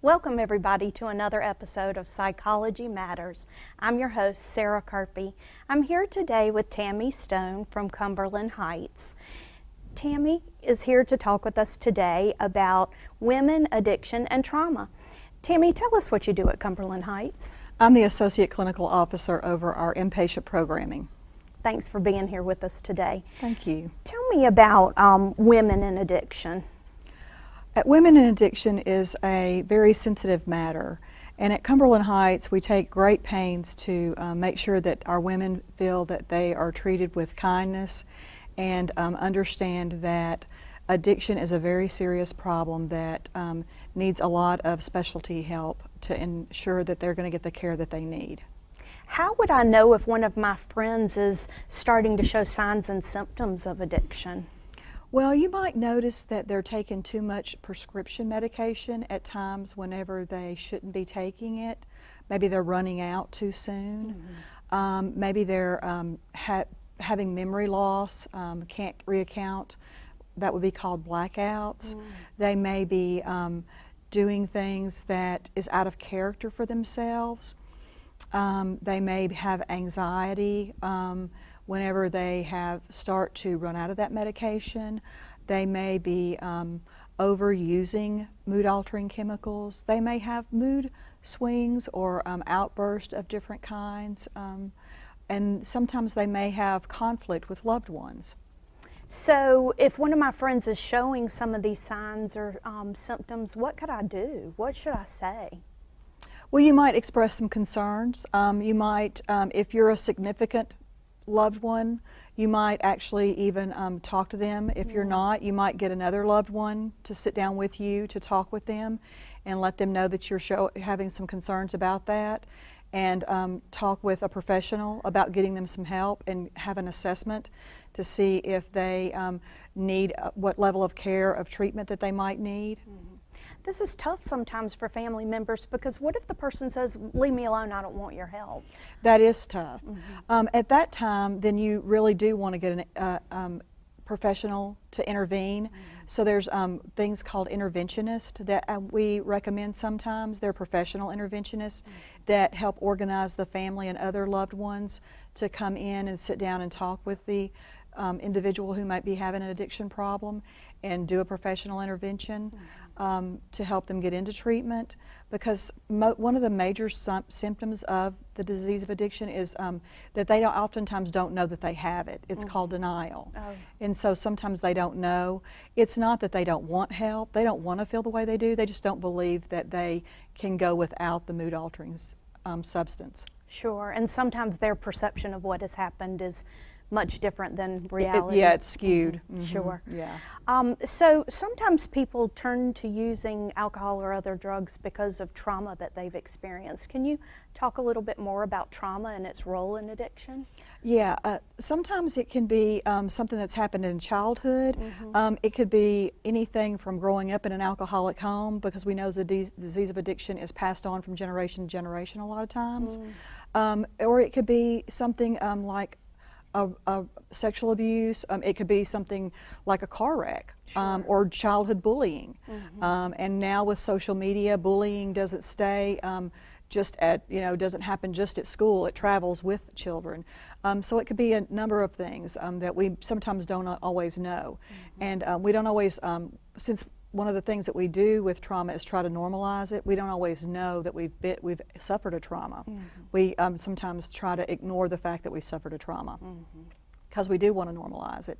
Welcome everybody to another episode of Psychology Matters. I'm your host, Sarah Karpie. I'm here today with Tammy Stone from Cumberland Heights. Tammy is here to talk with us today about women, addiction, and trauma. Tammy, tell us what you do at Cumberland Heights. I'm the Associate Clinical Officer over our inpatient programming. Thanks for being here with us today. Thank you. Tell me about women and addiction. Women in addiction is a very sensitive matter, and at Cumberland Heights we take great pains to make sure that our women feel that they are treated with kindness and understand that addiction is a very serious problem that needs a lot of specialty help to ensure that they're going to get the care that they need. How would I know if one of my friends is starting to show signs and symptoms of addiction? Well, you might notice that they're taking too much prescription medication at times whenever they shouldn't be taking it. Maybe they're running out too soon. Mm-hmm. Maybe they're having memory loss, can't reaccount. That would be called blackouts. Mm. They may be doing things that is out of character for themselves. They may have anxiety whenever they start to run out of that medication. They may be overusing mood-altering chemicals. They may have mood swings or outbursts of different kinds. And sometimes they may have conflict with loved ones. So if one of my friends is showing some of these signs or symptoms, what could I do? What should I say? Well, you might express some concerns. You might, if you're a significant loved one, you might actually even talk to them. If you're not, you might get another loved one to sit down with you to talk with them and let them know that you're having some concerns about that, and talk with a professional about getting them some help and have an assessment to see if they need what level of care of treatment that they might need. Mm-hmm. This is tough sometimes for family members, because what if the person says, leave me alone, I don't want your help? That is tough. Mm-hmm. At that time, then you really do want to get a professional to intervene. Mm-hmm. So there's things called interventionists that we recommend sometimes. They're professional interventionists that help organize the family and other loved ones to come in and sit down and talk with the individual who might be having an addiction problem and do a professional intervention to help them get into treatment. Because one of the major symptoms of the disease of addiction is that they oftentimes don't know that they have it. It's called denial. Oh. And so sometimes they don't know. It's not that they don't want help. They don't want to feel the way they do. They just don't believe that they can go without the mood-altering substance. Sure, and sometimes their perception of what has happened is much different than reality. Yeah, it's skewed. Mm-hmm. Sure. Yeah. So sometimes people turn to using alcohol or other drugs because of trauma that they've experienced. Can you talk a little bit more about trauma and its role in addiction? Yeah, sometimes it can be something that's happened in childhood. Mm-hmm. It could be anything from growing up in an alcoholic home, because we know the disease of addiction is passed on from generation to generation a lot of times. Or it could be something like a sexual abuse. It could be something like a car wreck. Sure. Or childhood bullying. Mm-hmm. And now with social media, bullying doesn't stay just at, doesn't happen just at school. It travels with children. So it could be a number of things that we sometimes don't always know. Mm-hmm. And we don't always, since one of the things that we do with trauma is try to normalize it, we don't always know that we've suffered a trauma. Mm-hmm. We sometimes try to ignore the fact that we've suffered a trauma, because we do want to normalize it.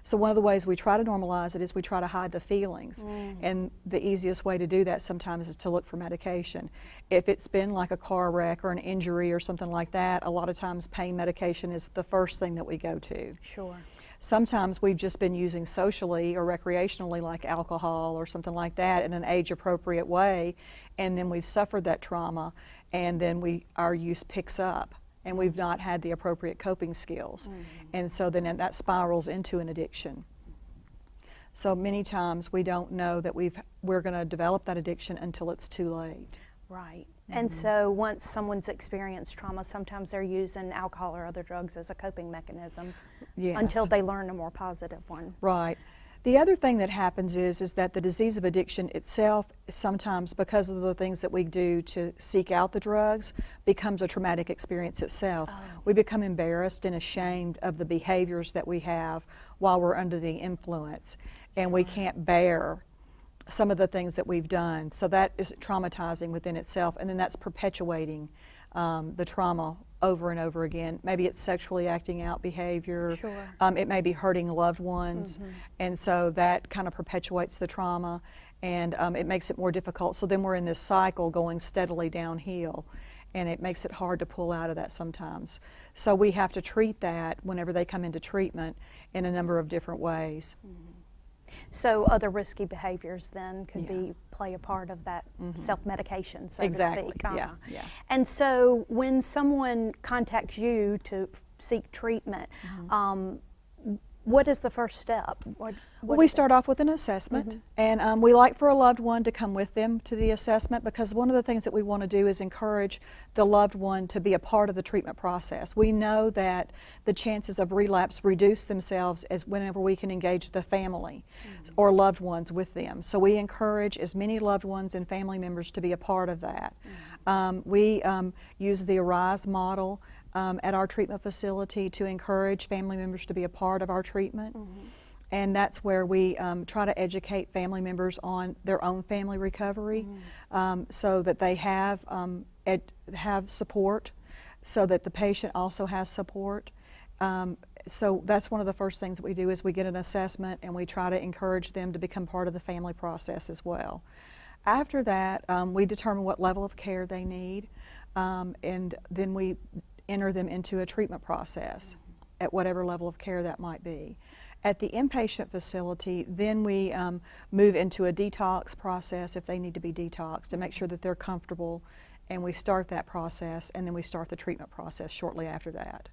So one of the ways we try to normalize it is we try to hide the feelings. And the easiest way to do that sometimes is to look for medication. If it's been like a car wreck or an injury or something like that, a lot of times pain medication is the first thing that we go to. Sure. Sometimes we've just been using socially or recreationally, like alcohol or something like that, in an age-appropriate way, and then we've suffered that trauma, and then our use picks up, and we've not had the appropriate coping skills. And so then that spirals into an addiction. So many times we don't know that we're going to develop that addiction until it's too late. Right. And so once someone's experienced trauma, sometimes they're using alcohol or other drugs as a coping mechanism. Yes. Until they learn a more positive one. Right. The other thing that happens is that the disease of addiction itself, sometimes because of the things that we do to seek out the drugs, becomes a traumatic experience itself. Oh. We become embarrassed and ashamed of the behaviors that we have while we're under the influence, and we can't bear some of the things that we've done. So that is traumatizing within itself, and then that's perpetuating the trauma over and over again. Maybe it's sexually acting out behavior. Sure. It may be hurting loved ones, and so that kind of perpetuates the trauma, and it makes it more difficult. So then we're in this cycle going steadily downhill, and it makes it hard to pull out of that sometimes. So we have to treat that whenever they come into treatment in a number of different ways. So other risky behaviors then could play a part of that self-medication, so to speak. Yeah. And so when someone contacts you to seek treatment, what is the first step? What we start off with an assessment, and we like for a loved one to come with them to the assessment, because one of the things that we want to do is encourage the loved one to be a part of the treatment process. We know that the chances of relapse reduce themselves as whenever we can engage the family or loved ones with them. So we encourage as many loved ones and family members to be a part of that. We use the ARISE model at our treatment facility to encourage family members to be a part of our treatment. And that's where we try to educate family members on their own family recovery, so that they have support, so that the patient also has support. So that's one of the first things that we do is we get an assessment, and we try to encourage them to become part of the family process as well. After that, we determine what level of care they need, and then we enter them into a treatment process at whatever level of care that might be. At the inpatient facility, then we move into a detox process if they need to be detoxed, to make sure that they're comfortable, and we start that process, and then we start the treatment process shortly after that.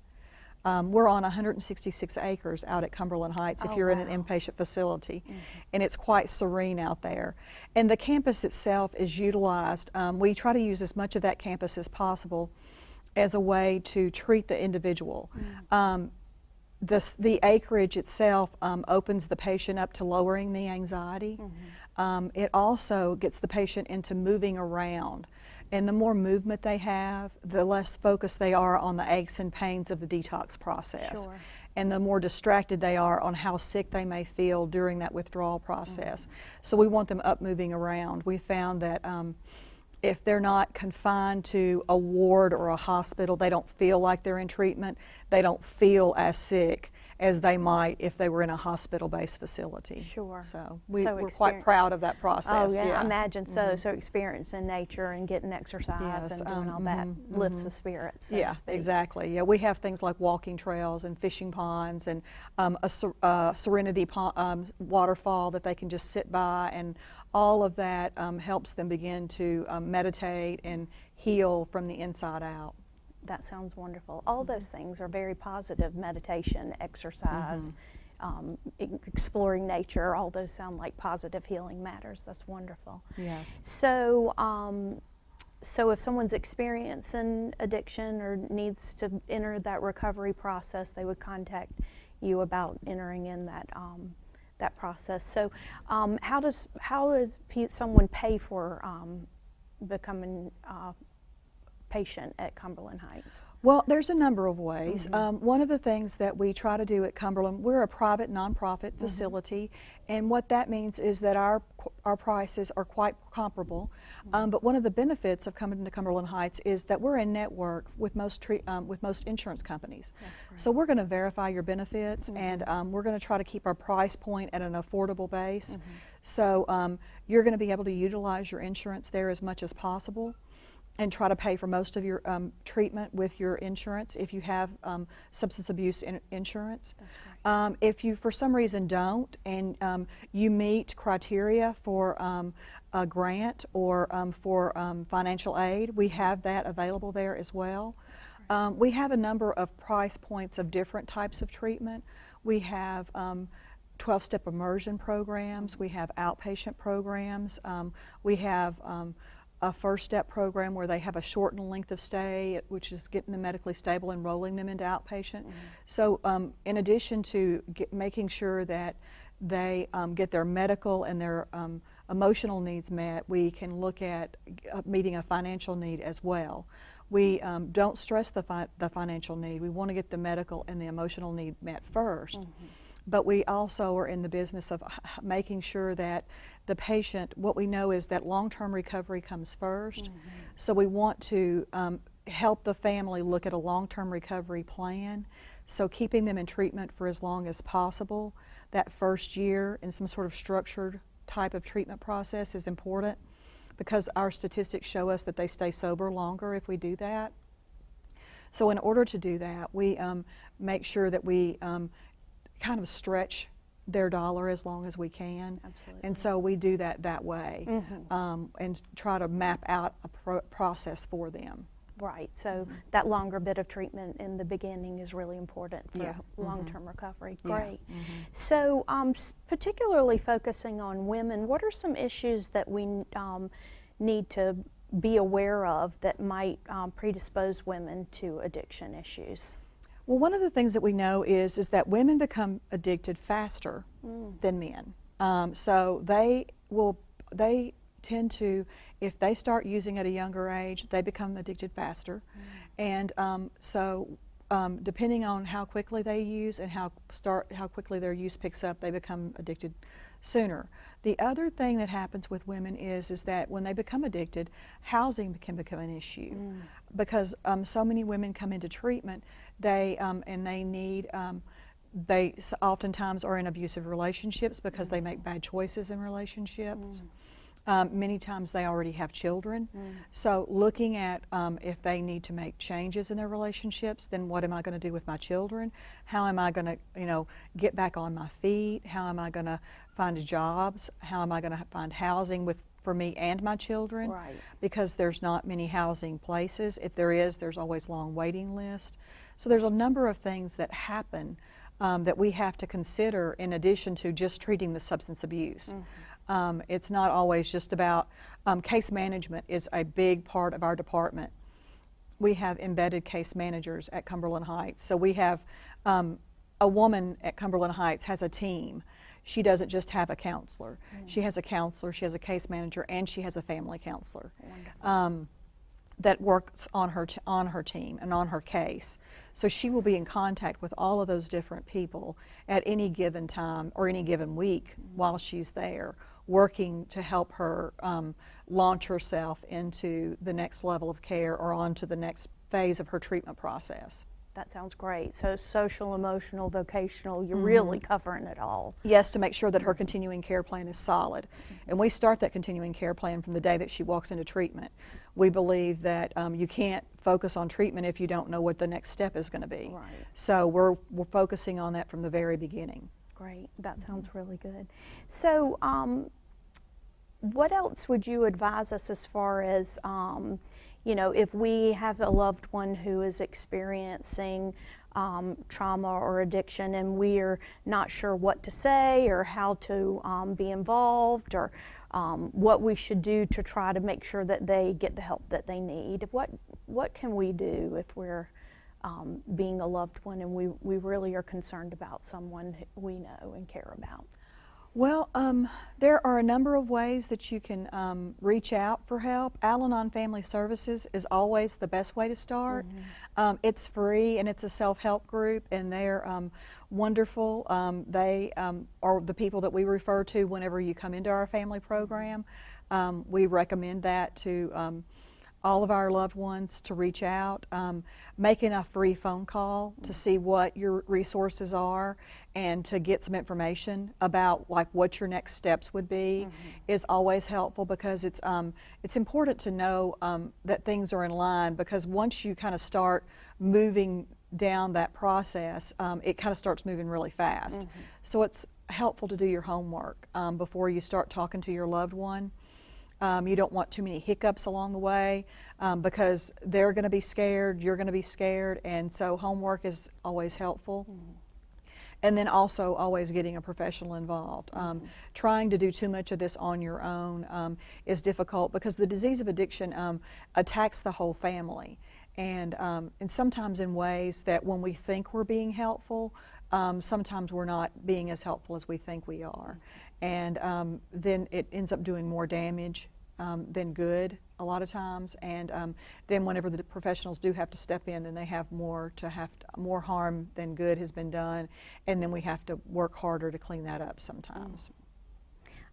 We're on 166 acres out at Cumberland Heights if you're in an inpatient facility, and it's quite serene out there. And the campus itself is utilized. We try to use as much of that campus as possible as a way to treat the individual. The acreage itself opens the patient up to lowering the anxiety. It also gets the patient into moving around. And the more movement they have, the less focused they are on the aches and pains of the detox process. Sure. And the more distracted they are on how sick they may feel during that withdrawal process. So we want them up moving around. We found that if they're not confined to a ward or a hospital, they don't feel like they're in treatment. They don't feel as sick as they might if they were in a hospital-based facility. Sure. So we're quite proud of that process. Oh yeah, I imagine so. So experience in nature and getting exercise and doing all that lifts the spirits, so to speak. Exactly. Yeah, we have things like walking trails and fishing ponds, and a serenity waterfall that they can just sit by, and all of that helps them begin to meditate and heal from the inside out. That sounds wonderful. All those things are very positive: meditation, exercise, exploring nature. All those sound like positive healing matters. That's wonderful. Yes. So, so if someone's experiencing addiction or needs to enter that recovery process, they would contact you about entering in that that process. So, how does someone pay for becoming patient at Cumberland Heights? Well, there's a number of ways. One of the things that we try to do at Cumberland, we're a private nonprofit facility, and what that means is that our prices are quite comparable. But one of the benefits of coming to Cumberland Heights is that we're in network with most insurance companies. So we're going to verify your benefits, and we're going to try to keep our price point at an affordable base. So you're going to be able to utilize your insurance there as much as possible, and try to pay for most of your treatment with your insurance if you have substance abuse insurance. If you for some reason don't, and you meet criteria for a grant or for financial aid, we have that available there as well. We have a number of price points of different types of treatment. We have 12-step immersion programs, we have outpatient programs, we have a first-step program where they have a shortened length of stay, which is getting them medically stable and rolling them into outpatient. So in addition to making sure that they get their medical and their emotional needs met, we can look at meeting a financial need as well. We don't stress the financial need. We want to get the medical and the emotional need met first. But we also are in the business of making sure that the patient, what we know is that long-term recovery comes first. So we want to help the family look at a long-term recovery plan. So keeping them in treatment for as long as possible, that first year in some sort of structured type of treatment process is important, because our statistics show us that they stay sober longer if we do that. So in order to do that, we make sure that we kind of stretch their dollar as long as we can. Absolutely. And so we do that way, and try to map out a process for them. Right, so that longer bit of treatment in the beginning is really important for long-term recovery. Great. So particularly focusing on women, what are some issues that we need to be aware of that might predispose women to addiction issues? Well, one of the things that we know is that women become addicted faster than men. So they tend to, if they start using at a younger age, they become addicted faster. And depending on how quickly they use and how quickly their use picks up, they become addicted sooner. The other thing that happens with women is that when they become addicted, housing can become an issue, because so many women come into treatment, they oftentimes are in abusive relationships because they make bad choices in relationships. Many times they already have children. So looking at if they need to make changes in their relationships, then what am I going to do with my children? How am I going to, get back on my feet? How am I going to find jobs? How am I going to find housing for me and my children? Right. Because there's not many housing places. If there is, there's always long waiting lists. So there's a number of things that happen that we have to consider in addition to just treating the substance abuse. It's not always just about, case management is a big part of our department. We have embedded case managers at Cumberland Heights. So we have a woman at Cumberland Heights has a team. She doesn't just have a counselor. She has a counselor, she has a case manager, and she has a family counselor that works on her team and on her case. So she will be in contact with all of those different people at any given time or any given week while she's there, working to help her launch herself into the next level of care or onto the next phase of her treatment process. That sounds great. So social, emotional, vocational, you're really covering it all. Yes, to make sure that her continuing care plan is solid. And we start that continuing care plan from the day that she walks into treatment. We believe that you can't focus on treatment if you don't know what the next step is going to be. Right. So we're focusing on that from the very beginning. Great, that sounds really good. So what else would you advise us as far as if we have a loved one who is experiencing trauma or addiction and we're not sure what to say or how to be involved, or what we should do to try to make sure that they get the help that they need? What can we do if we're being a loved one and we really are concerned about someone we know and care about? Well, there are a number of ways that you can reach out for help. Al-Anon Family Services is always the best way to start. It's free and it's a self-help group, and they're wonderful. They are the people that we refer to whenever you come into our family program. We recommend that to all of our loved ones to reach out, making a free phone call to see what your resources are and to get some information about what your next steps would be is always helpful, because it's important to know that things are in line, because once you kind of start moving down that process, it kind of starts moving really fast. So it's helpful to do your homework before you start talking to your loved one. You don't want too many hiccups along the way, because they're going to be scared, you're going to be scared, and so homework is always helpful. And then also always getting a professional involved. Trying to do too much of this on your own is difficult, because the disease of addiction attacks the whole family. And sometimes in ways that when we think we're being helpful, sometimes we're not being as helpful as we think we are. And then it ends up doing more damage than good a lot of times. And then whenever the professionals do have to step in, then they have more harm than good has been done. And then we have to work harder to clean that up sometimes.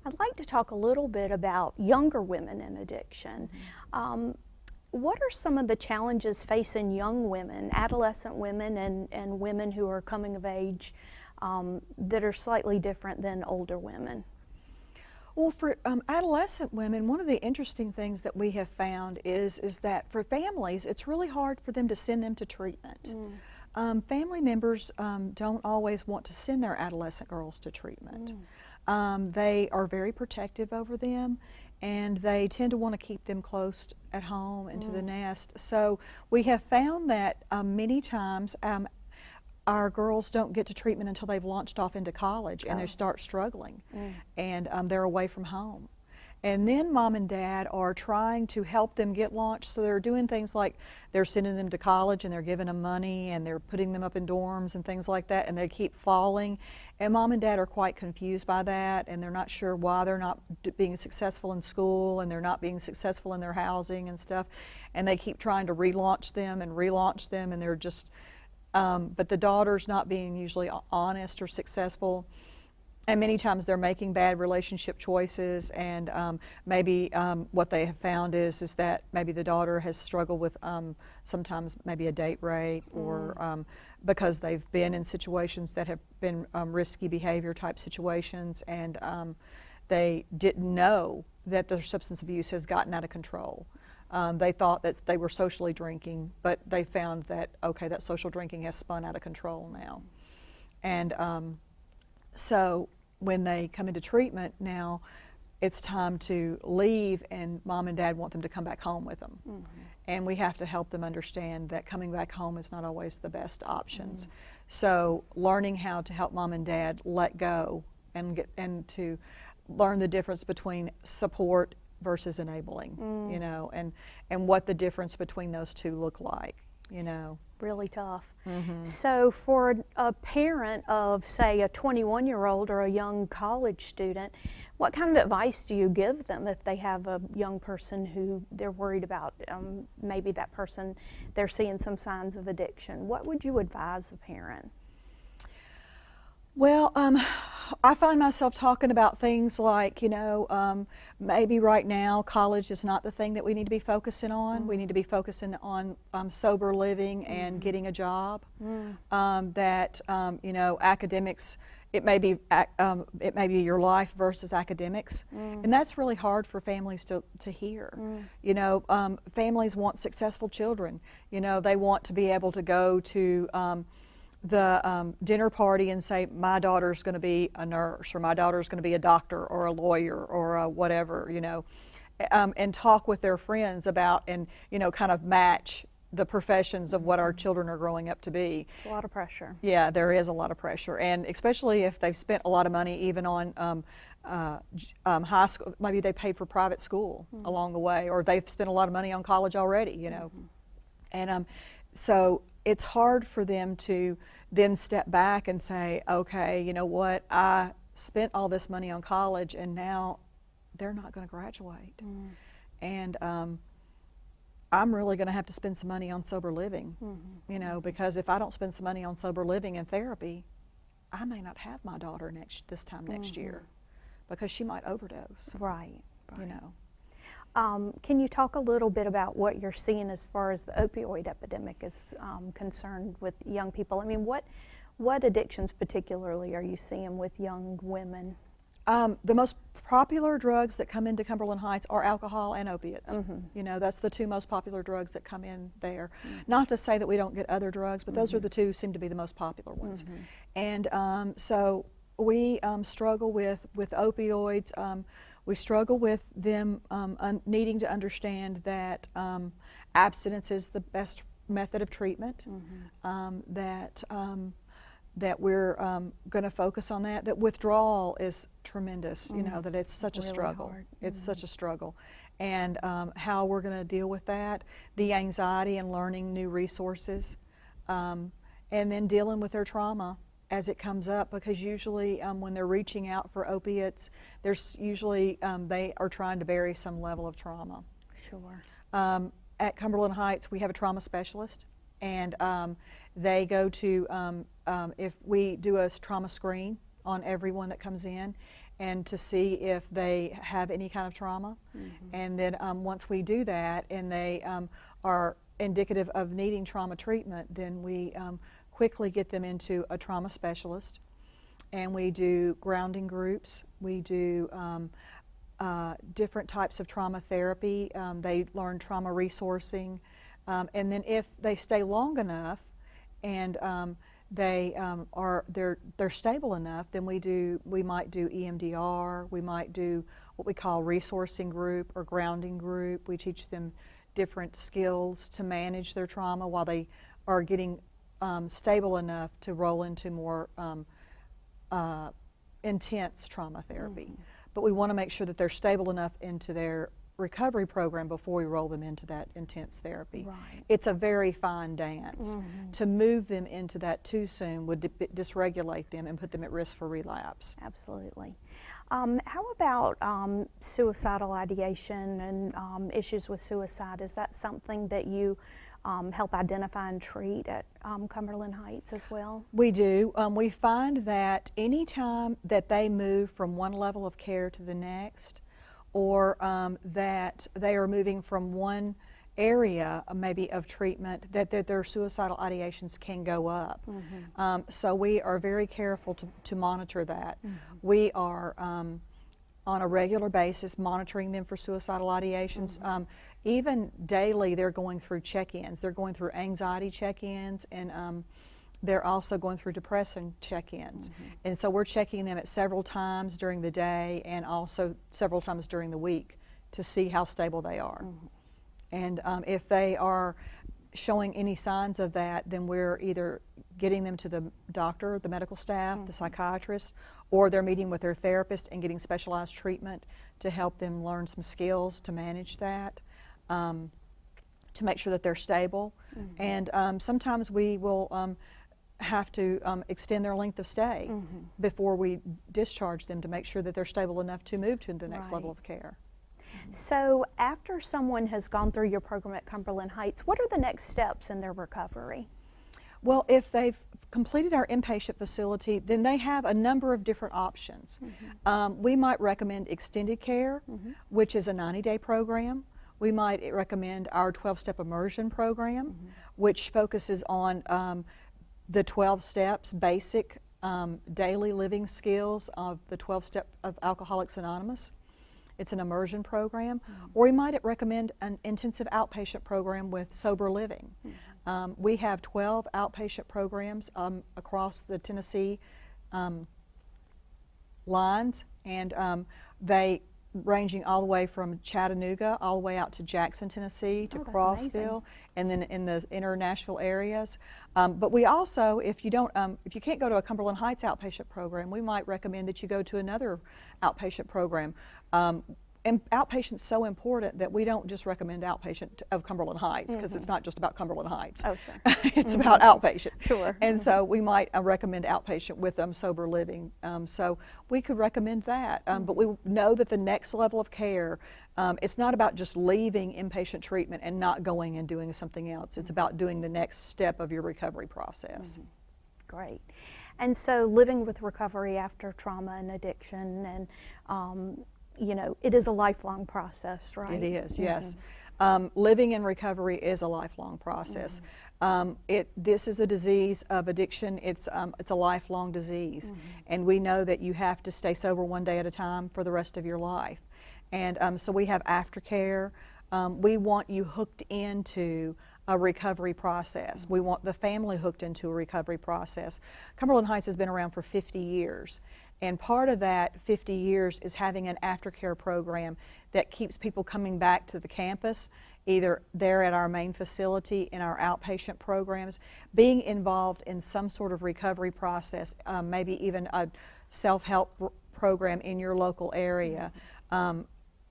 I'd like to talk a little bit about younger women in addiction. What are some of the challenges facing young women, adolescent women, and women who are coming of age that are slightly different than older women? Well, for adolescent women, one of the interesting things that we have found is that for families, it's really hard for them to send them to treatment. Family members don't always want to send their adolescent girls to treatment. They are very protective over them, and they tend to want to keep them close at home and to the nest. So we have found that many times our girls don't get to treatment until they've launched off into college and they start struggling and they're away from home. And then mom and dad are trying to help them get launched, so they're doing things like they're sending them to college and they're giving them money and they're putting them up in dorms and things like that, and they keep falling. And mom and dad are quite confused by that, and they're not sure why they're not being successful in school and they're not being successful in their housing and stuff. And they keep trying to relaunch them, and they're just, but the daughter's not being usually honest or successful. And many times they're making bad relationship choices, and maybe what they have found is that maybe the daughter has struggled with sometimes maybe a date rape, or because they've been in situations that have been risky behavior type situations, and they didn't know that their substance abuse has gotten out of control. They thought that they were socially drinking, but they found that, okay, that social drinking has spun out of control now. And so when they come into treatment now, it's time to leave, and mom and dad want them to come back home with them. And we have to help them understand that coming back home is not always the best options. So learning how to help mom and dad let go and to learn the difference between support versus enabling, you know, and what the difference between those two look like, you know. Really tough. So for a parent of, say, a 21-year-old or a young college student, what kind of advice do you give them if they have a young person who they're worried about, maybe that person, they're seeing some signs of addiction? What would you advise a parent? Well, I find myself talking about things like, you know, maybe right now college is not the thing that we need to be focusing on. We need to be focusing on sober living and getting a job. That you know, academics, it may be your life versus academics, and that's really hard for families to hear. You know, families want successful children. You know, they want to be able to go to the dinner party and say, my daughter's going to be a nurse, or my daughter's going to be a doctor or a lawyer or a whatever, you know, and talk with their friends about, and, you know, kind of match the professions of what our children are growing up to be. It's a lot of pressure. Yeah, there is a lot of pressure, and especially if they've spent a lot of money even on high school. Maybe they paid for private school along the way, or they've spent a lot of money on college already, you know. And so it's hard for them to then step back and say, okay, you know what, I spent all this money on college and now they're not going to graduate. And I'm really going to have to spend some money on sober living, you know, because if I don't spend some money on sober living and therapy, I may not have my daughter this time next year, because she might overdose. Right. You know. Can you talk a little bit about what you're seeing as far as the opioid epidemic is concerned with young people? I mean, what addictions particularly are you seeing with young women? The most popular drugs that come into Cumberland Heights are alcohol and opiates. You know, that's the two most popular drugs that come in there. Not to say that we don't get other drugs, but those are the two seem to be the most popular ones. And so we struggle with opioids. We struggle with them needing to understand that abstinence is the best method of treatment, that we're going to focus on that withdrawal is tremendous, you know, that it's such a struggle. Hard. It's such a struggle. And how we're going to deal with that, the anxiety and learning new resources, and then dealing with their trauma as it comes up, because usually when they're reaching out for opiates, there's usually they are trying to bury some level of trauma. Sure. At Cumberland Heights, we have a trauma specialist, and they go to, if we do a trauma screen on everyone that comes in, and to see if they have any kind of trauma. And then once we do that and they are indicative of needing trauma treatment, then we quickly get them into a trauma specialist, and we do grounding groups. We do different types of trauma therapy. They learn trauma resourcing, and then if they stay long enough and they're stable enough, then we might do EMDR. We might do what we call resourcing group or grounding group. We teach them different skills to manage their trauma while they are getting stable enough to roll into more intense trauma therapy. But we want to make sure that they're stable enough into their recovery program before we roll them into that intense therapy. Right. It's a very fine dance. To move them into that too soon would dysregulate them and put them at risk for relapse. Absolutely. How about suicidal ideation and issues with suicide? Is that something that you help identify and treat at Cumberland Heights as well? We do. We find that anytime that they move from one level of care to the next, or that they are moving from one area maybe of treatment, that their suicidal ideations can go up. So we are very careful to monitor that. We are on a regular basis monitoring them for suicidal ideations. Even daily they're going through check-ins. They're going through anxiety check-ins, and they're also going through depression check-ins. And so we're checking them at several times during the day and also several times during the week to see how stable they are. And if they are showing any signs of that, then we're either getting them to the doctor, the medical staff, the psychiatrist, or they're meeting with their therapist and getting specialized treatment to help them learn some skills to manage that, to make sure that they're stable. And sometimes we will have to extend their length of stay before we discharge them to make sure that they're stable enough to move to the next level of care. So after someone has gone through your program at Cumberland Heights, what are the next steps in their recovery? Well, if they've completed our inpatient facility, then they have a number of different options. We might recommend extended care, which is a 90-day program. We might recommend our 12-step immersion program, which focuses on the 12 steps, basic daily living skills of the 12-step of Alcoholics Anonymous. It's an immersion program. Or we might recommend an intensive outpatient program with sober living. We have 12 outpatient programs across the Tennessee lines, and they ranging all the way from Chattanooga all the way out to Jackson, Tennessee, to Crossville, and then in the inner Nashville areas. But we also, if you can't go to a Cumberland Heights outpatient program, we might recommend that you go to another outpatient program. And outpatient's so important that we don't just recommend outpatient of Cumberland Heights, because it's not just about Cumberland Heights. Oh, sure. It's about outpatient. Sure. And so we might recommend outpatient with sober living. So we could recommend that. But we know that the next level of care, it's not about just leaving inpatient treatment and not going and doing something else. It's about doing the next step of your recovery process. Great. And so living with recovery after trauma and addiction, and you know, it is a lifelong process, right? It is, yes. Living in recovery is a lifelong process. This is a disease of addiction. It's a lifelong disease, and we know that you have to stay sober one day at a time for the rest of your life. And so we have aftercare. We want you hooked into a recovery process. We want the family hooked into a recovery process. Cumberland Heights has been around for 50 years. And part of that 50 years is having an aftercare program that keeps people coming back to the campus, either there at our main facility, in our outpatient programs, being involved in some sort of recovery process, maybe even a self-help program in your local area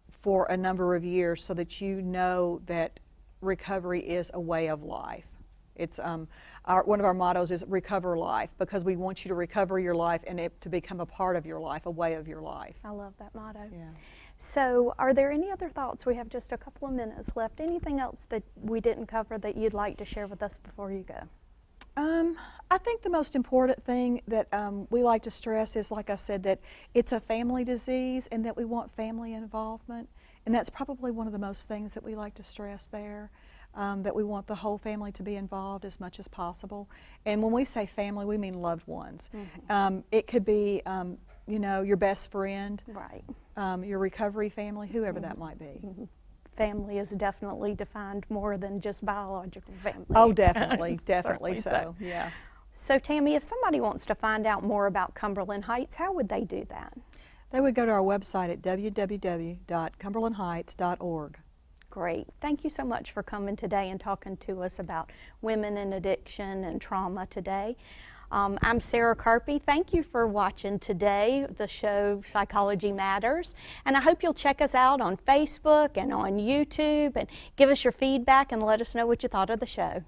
for a number of years, so that you know that recovery is a way of life. It's one of our mottos is recover life, because we want you to recover your life and it to become a part of your life, a way of your life. I love that motto. Yeah. So are there any other thoughts? We have just a couple of minutes left. Anything else that we didn't cover that you'd like to share with us before you go? I think the most important thing that we like to stress is, like I said, that it's a family disease and that we want family involvement. And that's probably one of the most things that we like to stress there, that we want the whole family to be involved as much as possible. And when we say family, we mean loved ones. Mm-hmm. It could be, you know, your best friend, right? Your recovery family, whoever that might be. Mm-hmm. Family is definitely defined more than just biological family. Oh, definitely, definitely so, yeah. So Tammy, if somebody wants to find out more about Cumberland Heights, how would they do that? They would go to our website at www.cumberlandheights.org. Great. Thank you so much for coming today and talking to us about women in addiction and trauma today. I'm Sarah Karpie. Thank you for watching today, the show Psychology Matters. And I hope you'll check us out on Facebook and on YouTube and give us your feedback and let us know what you thought of the show.